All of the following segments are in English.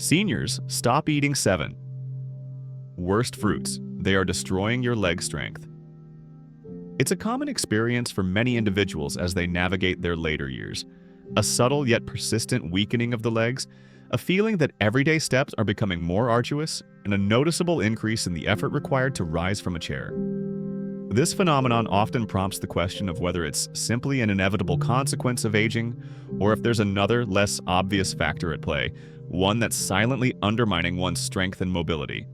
Seniors, stop eating 7. Worst fruits. They are destroying your leg strength. It's a common experience for many individuals as they navigate their later years. A subtle yet persistent weakening of the legs, a feeling that everyday steps are becoming more arduous, and a noticeable increase in the effort required to rise from a chair. This phenomenon often prompts the question of whether it's simply an inevitable consequence of aging, or if there's another, less obvious factor at play, one that's silently undermining one's strength and mobility.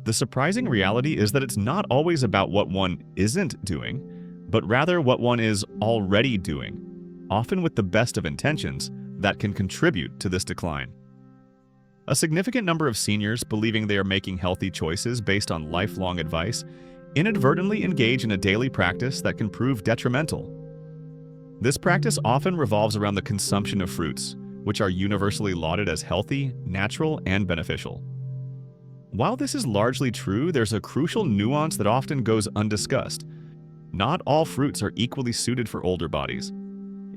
The surprising reality is that it's not always about what one isn't doing, but rather what one is already doing, often with the best of intentions, that can contribute to this decline. A significant number of seniors, believing they are making healthy choices based on lifelong advice, inadvertently engage in a daily practice that can prove detrimental. This practice often revolves around the consumption of fruits, which are universally lauded as healthy, natural, and beneficial. While this is largely true, there's a crucial nuance that often goes undiscussed. Not all fruits are equally suited for older bodies.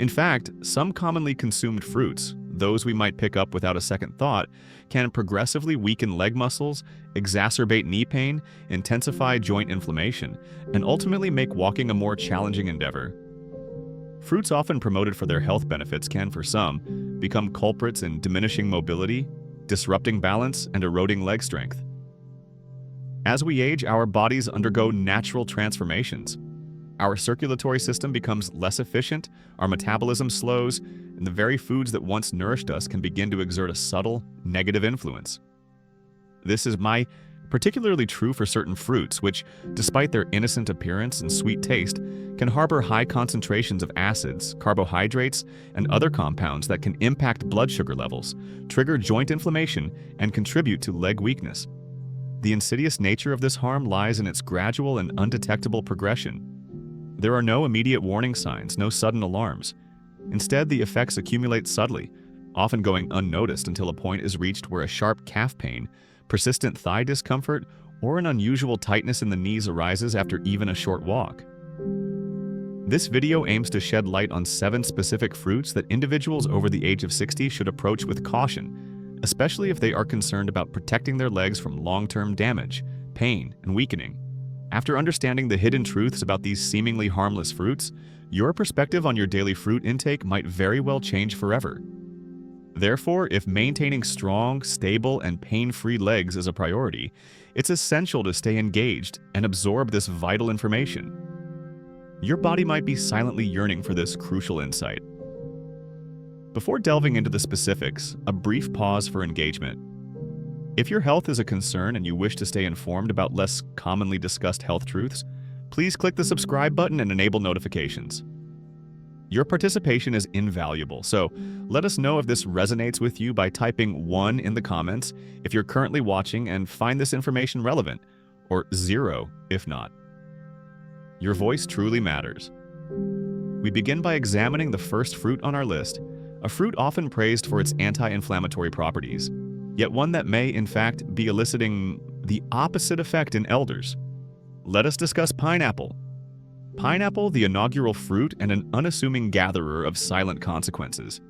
In fact, some commonly consumed fruits, those we might pick up without a second thought, can progressively weaken leg muscles, exacerbate knee pain, intensify joint inflammation, and ultimately make walking a more challenging endeavor. Fruits often promoted for their health benefits can, for some, become culprits in diminishing mobility, disrupting balance, and eroding leg strength. As we age, our bodies undergo natural transformations. Our circulatory system becomes less efficient, our metabolism slows, and the very foods that once nourished us can begin to exert a subtle, negative influence. This is particularly true for certain fruits, which, despite their innocent appearance and sweet taste, can harbor high concentrations of acids, carbohydrates, and other compounds that can impact blood sugar levels, trigger joint inflammation, and contribute to leg weakness. The insidious nature of this harm lies in its gradual and undetectable progression. There are no immediate warning signs, no sudden alarms. Instead, the effects accumulate subtly, often going unnoticed until a point is reached where a sharp calf pain, persistent thigh discomfort, or an unusual tightness in the knees arises after even a short walk. This video aims to shed light on 7 specific fruits that individuals over the age of 60 should approach with caution, especially if they are concerned about protecting their legs from long-term damage, pain, and weakening. After understanding the hidden truths about these seemingly harmless fruits, your perspective on your daily fruit intake might very well change forever. Therefore, if maintaining strong, stable, and pain-free legs is a priority, it's essential to stay engaged and absorb this vital information. Your body might be silently yearning for this crucial insight. Before delving into the specifics, a brief pause for engagement. If your health is a concern and you wish to stay informed about less commonly discussed health truths, please click the subscribe button and enable notifications. Your participation is invaluable, so let us know if this resonates with you by typing 1 in the comments if you're currently watching and find this information relevant, or 0 if not. Your voice truly matters. We begin by examining the first fruit on our list, a fruit often praised for its anti-inflammatory properties, yet one that may, in fact, be eliciting the opposite effect in elders. Let us discuss pineapple. Pineapple, the inaugural fruit and an unassuming gatherer of silent consequences.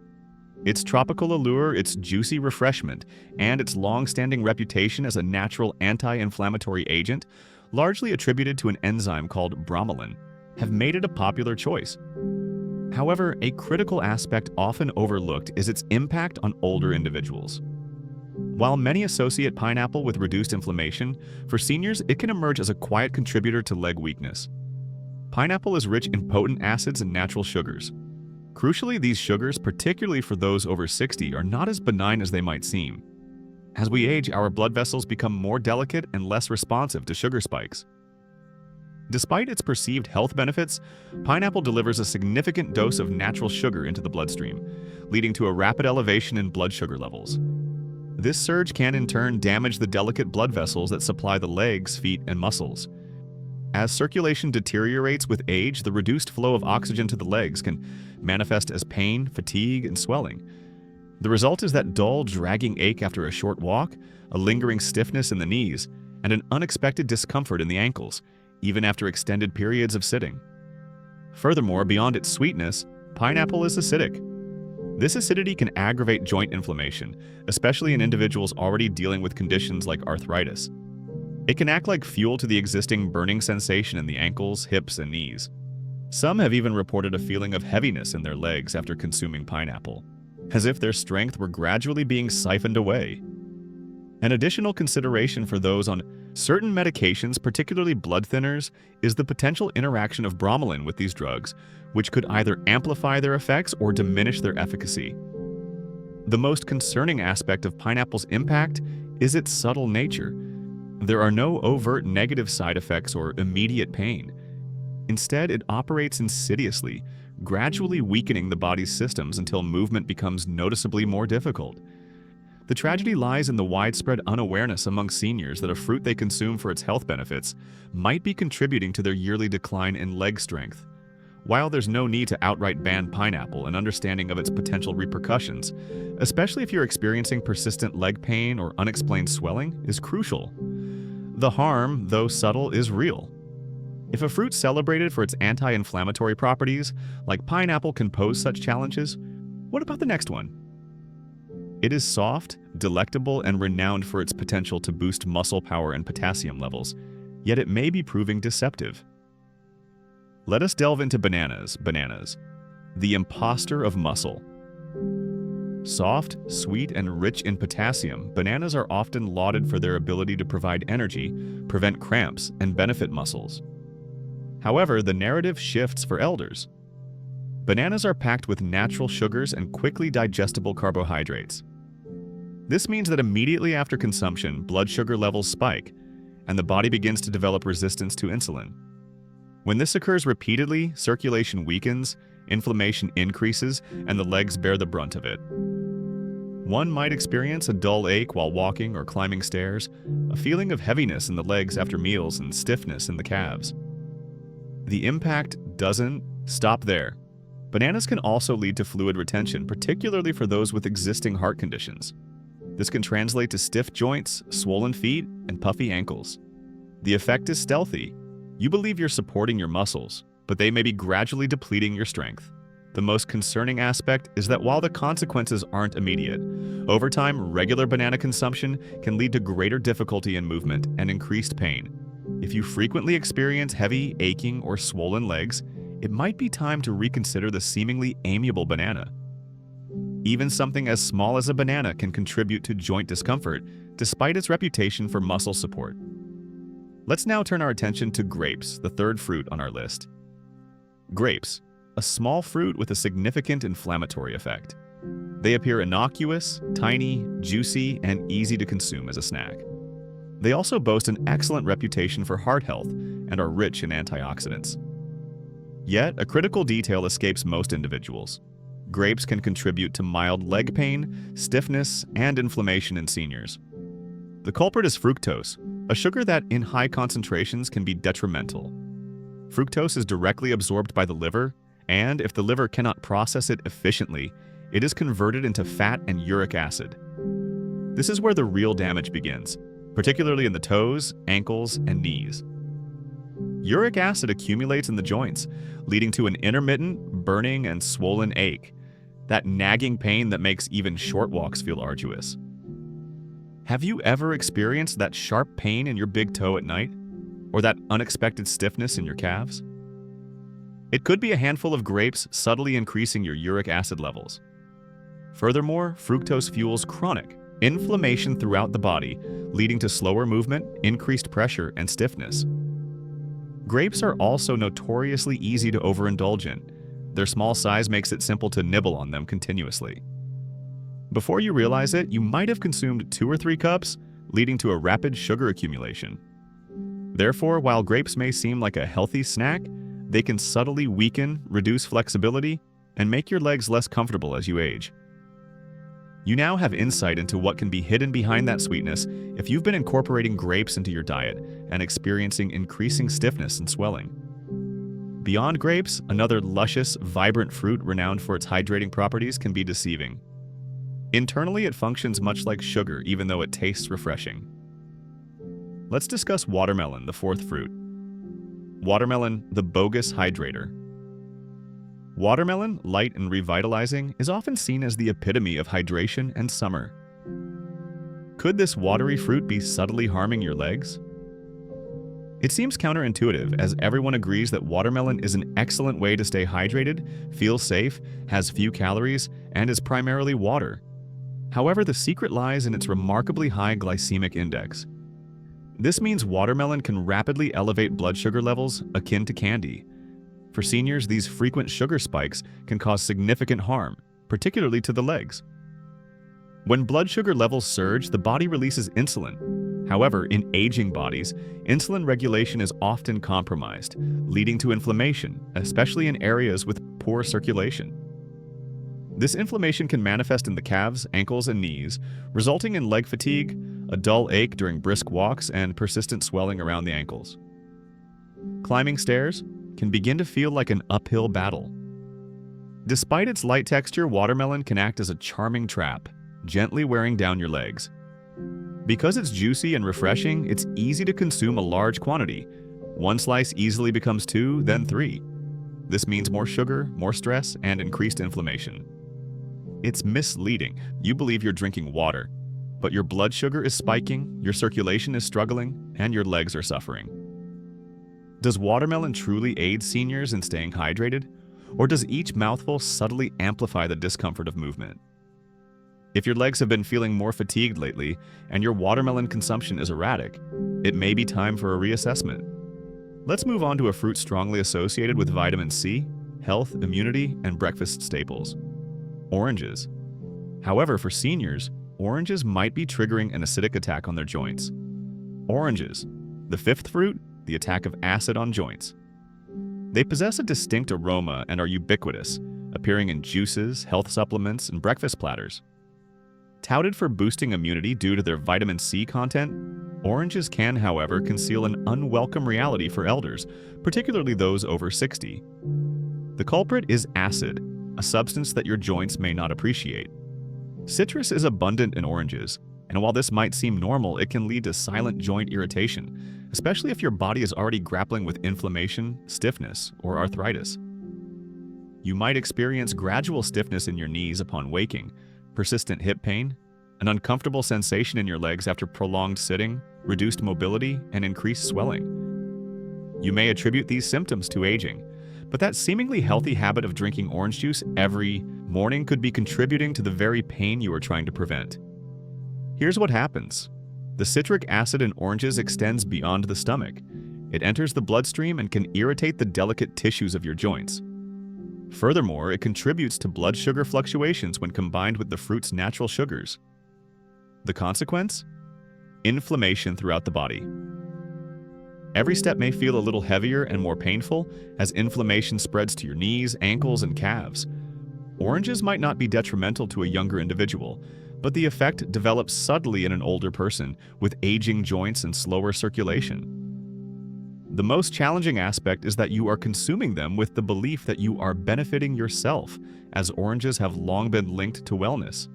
Its tropical allure, its juicy refreshment, and its long-standing reputation as a natural anti-inflammatory agent, largely attributed to an enzyme called bromelain, have made it a popular choice. However, a critical aspect often overlooked is its impact on older individuals. While many associate pineapple with reduced inflammation, for seniors it can emerge as a quiet contributor to leg weakness. Pineapple is rich in potent acids and natural sugars. Crucially, these sugars, particularly for those over 60, are not as benign as they might seem. As we age, our blood vessels become more delicate and less responsive to sugar spikes. Despite its perceived health benefits, pineapple delivers a significant dose of natural sugar into the bloodstream, leading to a rapid elevation in blood sugar levels. This surge can in turn damage the delicate blood vessels that supply the legs, feet, and muscles. As circulation deteriorates with age, the reduced flow of oxygen to the legs can manifest as pain, fatigue, and swelling. The result is that dull, dragging ache after a short walk, a lingering stiffness in the knees, and an unexpected discomfort in the ankles, even after extended periods of sitting. Furthermore, beyond its sweetness, pineapple is acidic. This acidity can aggravate joint inflammation, especially in individuals already dealing with conditions like arthritis. It can act like fuel to the existing burning sensation in the ankles, hips, and knees. Some have even reported a feeling of heaviness in their legs after consuming pineapple, as if their strength were gradually being siphoned away. An additional consideration for those on certain medications, particularly blood thinners, is the potential interaction of bromelain with these drugs, which could either amplify their effects or diminish their efficacy. The most concerning aspect of pineapple's impact is its subtle nature. There are no overt negative side effects or immediate pain. Instead, it operates insidiously, gradually weakening the body's systems until movement becomes noticeably more difficult. The tragedy lies in the widespread unawareness among seniors that a fruit they consume for its health benefits might be contributing to their yearly decline in leg strength. While there's no need to outright ban pineapple, an understanding of its potential repercussions, especially if you're experiencing persistent leg pain or unexplained swelling, is crucial. The harm, though subtle, is real. If a fruit celebrated for its anti-inflammatory properties, like pineapple, can pose such challenges, what about the next one? It is soft, delectable, and renowned for its potential to boost muscle power and potassium levels, yet it may be proving deceptive. Let us delve into bananas, the imposter of muscle. Soft, sweet, and rich in potassium, bananas are often lauded for their ability to provide energy, prevent cramps, and benefit muscles. However, the narrative shifts for elders. Bananas are packed with natural sugars and quickly digestible carbohydrates. This means that immediately after consumption, blood sugar levels spike, and the body begins to develop resistance to insulin. When this occurs repeatedly, circulation weakens, inflammation increases, and the legs bear the brunt of it. One might experience a dull ache while walking or climbing stairs, a feeling of heaviness in the legs after meals, and stiffness in the calves. The impact doesn't stop there. Bananas can also lead to fluid retention, particularly for those with existing heart conditions. This can translate to stiff joints, swollen feet, and puffy ankles. The effect is stealthy. You believe you're supporting your muscles, but they may be gradually depleting your strength. The most concerning aspect is that while the consequences aren't immediate, over time, regular banana consumption can lead to greater difficulty in movement and increased pain. If you frequently experience heavy, aching, or swollen legs, it might be time to reconsider the seemingly amiable banana. Even something as small as a banana can contribute to joint discomfort, despite its reputation for muscle support. Let's now turn our attention to grapes, the third fruit on our list. Grapes, a small fruit with a significant inflammatory effect. They appear innocuous, tiny, juicy, and easy to consume as a snack. They also boast an excellent reputation for heart health and are rich in antioxidants. Yet, a critical detail escapes most individuals. Grapes can contribute to mild leg pain, stiffness, and inflammation in seniors. The culprit is fructose, a sugar that in high concentrations can be detrimental. Fructose is directly absorbed by the liver, and if the liver cannot process it efficiently, it is converted into fat and uric acid. This is where the real damage begins, particularly in the toes, ankles, and knees. Uric acid accumulates in the joints, leading to an intermittent, burning, and swollen ache, that nagging pain that makes even short walks feel arduous. Have you ever experienced that sharp pain in your big toe at night? Or that unexpected stiffness in your calves? It could be a handful of grapes subtly increasing your uric acid levels. Furthermore, fructose fuels chronic inflammation throughout the body, leading to slower movement, increased pressure, and stiffness. Grapes are also notoriously easy to overindulge in. Their small size makes it simple to nibble on them continuously. Before you realize it, you might have consumed 2 or 3 cups, leading to a rapid sugar accumulation. Therefore, while grapes may seem like a healthy snack, they can subtly weaken, reduce flexibility, and make your legs less comfortable as you age. You now have insight into what can be hidden behind that sweetness if you've been incorporating grapes into your diet and experiencing increasing stiffness and swelling. Beyond grapes, another luscious, vibrant fruit renowned for its hydrating properties can be deceiving. Internally, it functions much like sugar, even though it tastes refreshing. Let's discuss watermelon, the fourth fruit. Watermelon, the bogus hydrator. Watermelon, light and revitalizing, is often seen as the epitome of hydration and summer. Could this watery fruit be subtly harming your legs? It seems counterintuitive, as everyone agrees that watermelon is an excellent way to stay hydrated, feel safe, has few calories, and is primarily water. However, the secret lies in its remarkably high glycemic index. This means watermelon can rapidly elevate blood sugar levels akin to candy. For seniors, these frequent sugar spikes can cause significant harm, particularly to the legs. When blood sugar levels surge, the body releases insulin. However, in aging bodies, insulin regulation is often compromised, leading to inflammation, especially in areas with poor circulation. This inflammation can manifest in the calves, ankles, and knees, resulting in leg fatigue, a dull ache during brisk walks, and persistent swelling around the ankles. Climbing stairs can begin to feel like an uphill battle. Despite its light texture, watermelon can act as a charming trap, gently wearing down your legs. Because it's juicy and refreshing, it's easy to consume a large quantity. One slice easily becomes 2, then 3. This means more sugar, more stress, and increased inflammation. It's misleading. You believe you're drinking water, but your blood sugar is spiking, your circulation is struggling, and your legs are suffering. Does watermelon truly aid seniors in staying hydrated, or does each mouthful subtly amplify the discomfort of movement? If your legs have been feeling more fatigued lately and your watermelon consumption is erratic, it may be time for a reassessment. Let's move on to a fruit strongly associated with vitamin C, health, immunity, and breakfast staples: oranges. However, for seniors, oranges might be triggering an acidic attack on their joints. Oranges, the fifth fruit, the attack of acid on joints. They possess a distinct aroma and are ubiquitous, appearing in juices, health supplements, and breakfast platters. Touted for boosting immunity due to their vitamin C content, oranges can, however, conceal an unwelcome reality for elders, particularly those over 60. The culprit is acid, a substance that your joints may not appreciate. Citrus is abundant in oranges, and while this might seem normal, it can lead to silent joint irritation, especially if your body is already grappling with inflammation, stiffness, or arthritis. You might experience gradual stiffness in your knees upon waking, persistent hip pain, an uncomfortable sensation in your legs after prolonged sitting, reduced mobility, and increased swelling. You may attribute these symptoms to aging, but that seemingly healthy habit of drinking orange juice every morning could be contributing to the very pain you are trying to prevent. Here's what happens. The citric acid in oranges extends beyond the stomach. It enters the bloodstream and can irritate the delicate tissues of your joints. Furthermore, it contributes to blood sugar fluctuations when combined with the fruit's natural sugars. The consequence? Inflammation throughout the body. Every step may feel a little heavier and more painful as inflammation spreads to your knees, ankles, and calves. Oranges might not be detrimental to a younger individual, but the effect develops subtly in an older person with aging joints and slower circulation. The most challenging aspect is that you are consuming them with the belief that you are benefiting yourself, as oranges have long been linked to wellness.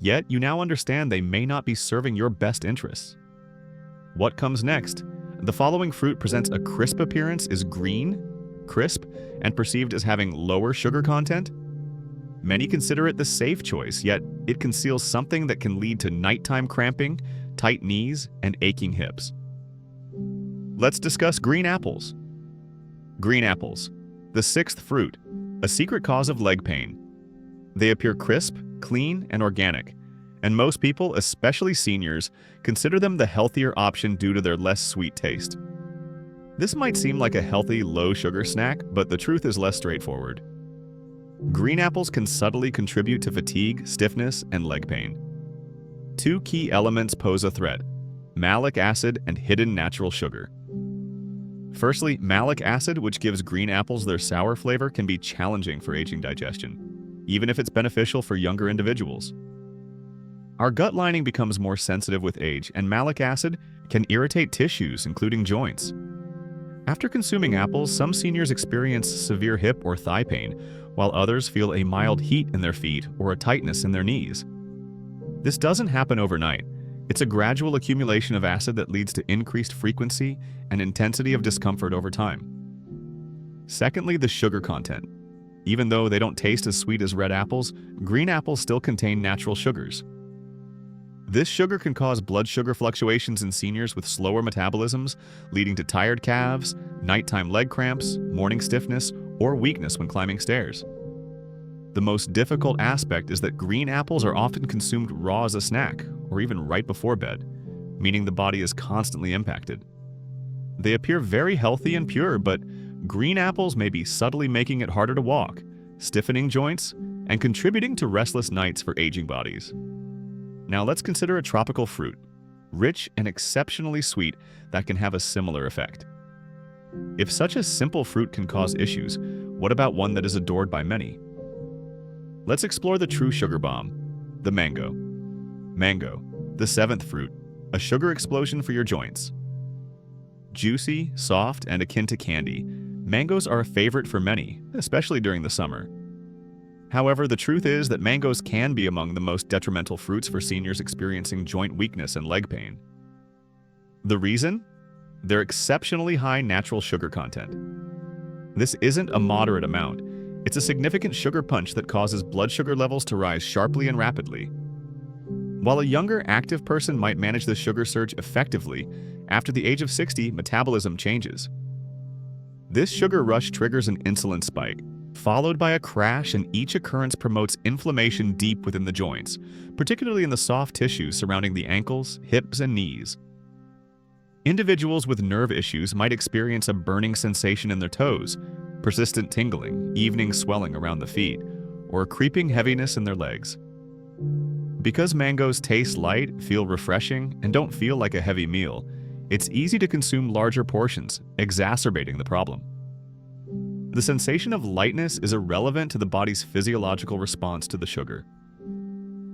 Yet, you now understand they may not be serving your best interests. What comes next? The following fruit presents a crisp appearance, is green, crisp, and perceived as having lower sugar content. Many consider it the safe choice, yet it conceals something that can lead to nighttime cramping, tight knees, and aching hips. Let's discuss green apples. Green apples, the sixth fruit, a secret cause of leg pain. They appear crisp, clean, and organic, and most people, especially seniors, consider them the healthier option due to their less sweet taste. This might seem like a healthy, low-sugar snack, but the truth is less straightforward. Green apples can subtly contribute to fatigue, stiffness, and leg pain. Two key elements pose a threat: malic acid and hidden natural sugar. Firstly, malic acid, which gives green apples their sour flavor, can be challenging for aging digestion, even if it's beneficial for younger individuals. Our gut lining becomes more sensitive with age, and malic acid can irritate tissues, including joints. After consuming apples, some seniors experience severe hip or thigh pain, while others feel a mild heat in their feet or a tightness in their knees. This doesn't happen overnight. It's a gradual accumulation of acid that leads to increased frequency and intensity of discomfort over time. Secondly, the sugar content. Even though they don't taste as sweet as red apples, green apples still contain natural sugars. This sugar can cause blood sugar fluctuations in seniors with slower metabolisms, leading to tired calves, nighttime leg cramps, morning stiffness, or weakness when climbing stairs. The most difficult aspect is that green apples are often consumed raw as a snack, or even right before bed, meaning the body is constantly impacted. They appear very healthy and pure, but green apples may be subtly making it harder to walk, stiffening joints, and contributing to restless nights for aging bodies. Now let's consider a tropical fruit, rich and exceptionally sweet, that can have a similar effect. If such a simple fruit can cause issues, what about one that is adored by many? Let's explore the true sugar bomb, the mango. Mango, the seventh fruit, a sugar explosion for your joints. Juicy, soft, and akin to candy, mangoes are a favorite for many, especially during the summer. However, the truth is that mangoes can be among the most detrimental fruits for seniors experiencing joint weakness and leg pain. The reason? Their exceptionally high natural sugar content. This isn't a moderate amount. It's a significant sugar punch that causes blood sugar levels to rise sharply and rapidly. While a younger, active person might manage the sugar surge effectively, after the age of 60, metabolism changes. This sugar rush triggers an insulin spike, followed by a crash, and each occurrence promotes inflammation deep within the joints, particularly in the soft tissue surrounding the ankles, hips, and knees. Individuals with nerve issues might experience a burning sensation in their toes, persistent tingling, evening swelling around the feet, or a creeping heaviness in their legs. Because mangoes taste light, feel refreshing, and don't feel like a heavy meal, it's easy to consume larger portions, exacerbating the problem. The sensation of lightness is irrelevant to the body's physiological response to the sugar.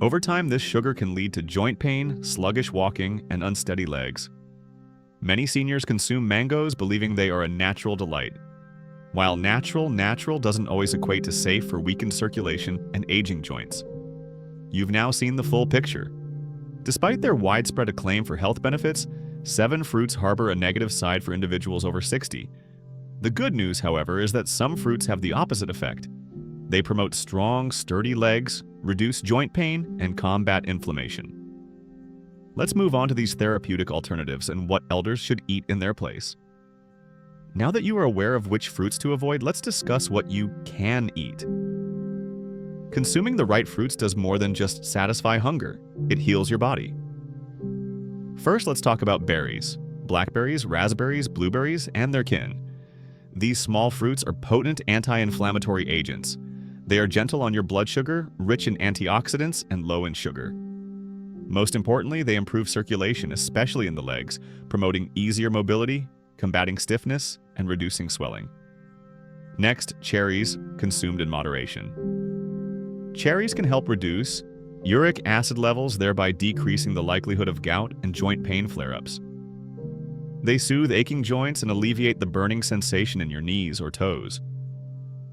Over time, this sugar can lead to joint pain, sluggish walking, and unsteady legs. Many seniors consume mangoes believing they are a natural delight. While natural doesn't always equate to safe for weakened circulation and aging joints. You've now seen the full picture. Despite their widespread acclaim for health benefits, 7 fruits harbor a negative side for individuals over 60. The good news, however, is that some fruits have the opposite effect. They promote strong, sturdy legs, reduce joint pain, and combat inflammation. Let's move on to these therapeutic alternatives and what elders should eat in their place. Now that you are aware of which fruits to avoid, let's discuss what you can eat. Consuming the right fruits does more than just satisfy hunger. It heals your body. First, let's talk about berries. Blackberries, raspberries, blueberries, and their kin. These small fruits are potent anti-inflammatory agents. They are gentle on your blood sugar, rich in antioxidants, and low in sugar. Most importantly, they improve circulation, especially in the legs, promoting easier mobility, combating stiffness, and reducing swelling. Next, cherries, consumed in moderation. Cherries can help reduce uric acid levels, thereby decreasing the likelihood of gout and joint pain flare-ups. They soothe aching joints and alleviate the burning sensation in your knees or toes.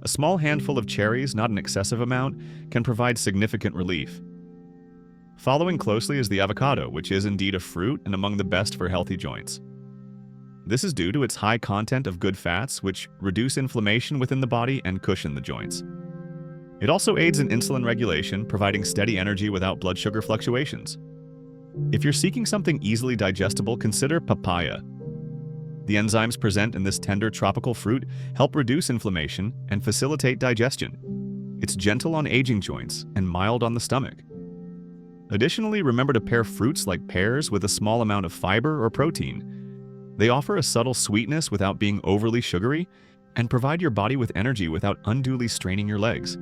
A small handful of cherries, not an excessive amount, can provide significant relief. Following closely is the avocado, which is indeed a fruit and among the best for healthy joints. This is due to its high content of good fats, which reduce inflammation within the body and cushion the joints. It also aids in insulin regulation, providing steady energy without blood sugar fluctuations. If you're seeking something easily digestible, consider papaya. The enzymes present in this tender tropical fruit help reduce inflammation and facilitate digestion. It's gentle on aging joints and mild on the stomach. Additionally, remember to pair fruits like pears with a small amount of fiber or protein. They offer a subtle sweetness without being overly sugary and provide your body with energy without unduly straining your legs.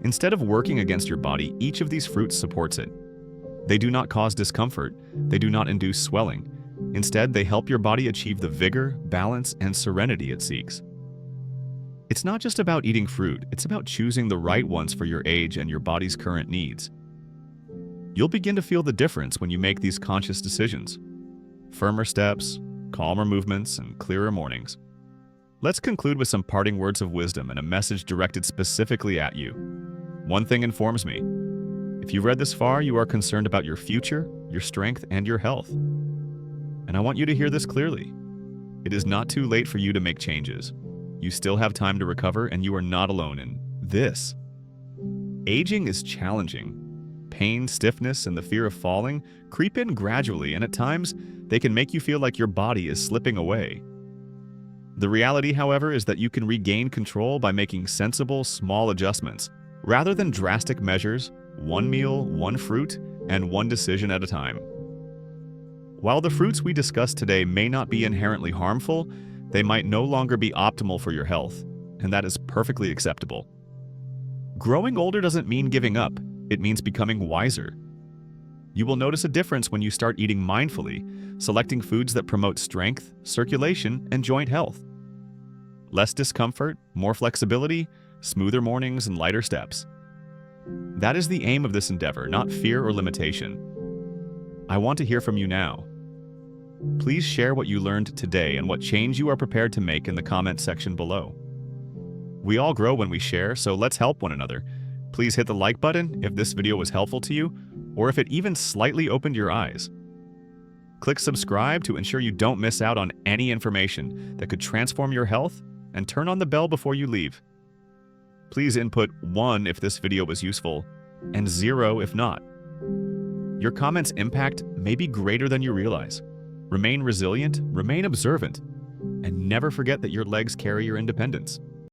Instead of working against your body, each of these fruits supports it. They do not cause discomfort. They do not induce swelling. Instead, they help your body achieve the vigor, balance, and serenity it seeks. It's not just about eating fruit, it's about choosing the right ones for your age and your body's current needs. You'll begin to feel the difference when you make these conscious decisions. Firmer steps, calmer movements, and clearer mornings. Let's conclude with some parting words of wisdom and a message directed specifically at you. One thing informs me. If you've read this far, you are concerned about your future, your strength, and your health. And I want you to hear this clearly. It is not too late for you to make changes. You still have time to recover, and you are not alone in this. Aging is challenging. Pain, stiffness, and the fear of falling creep in gradually, and at times, they can make you feel like your body is slipping away. The reality, however, is that you can regain control by making sensible, small adjustments, rather than drastic measures, one meal, one fruit, and one decision at a time. While the fruits we discussed today may not be inherently harmful, they might no longer be optimal for your health, and that is perfectly acceptable. Growing older doesn't mean giving up, it means becoming wiser. You will notice a difference when you start eating mindfully, selecting foods that promote strength, circulation, and joint health. Less discomfort, more flexibility, smoother mornings, and lighter steps. That is the aim of this endeavor, not fear or limitation. I want to hear from you now. Please share what you learned today and what change you are prepared to make in the comment section below. We all grow when we share, so let's help one another. Please hit the like button if this video was helpful to you, or if it even slightly opened your eyes. Click subscribe to ensure you don't miss out on any information that could transform your health, and turn on the bell before you leave. Please input 1 if this video was useful, and 0 if not. Your comments' impact may be greater than you realize. Remain resilient, remain observant, and never forget that your legs carry your independence.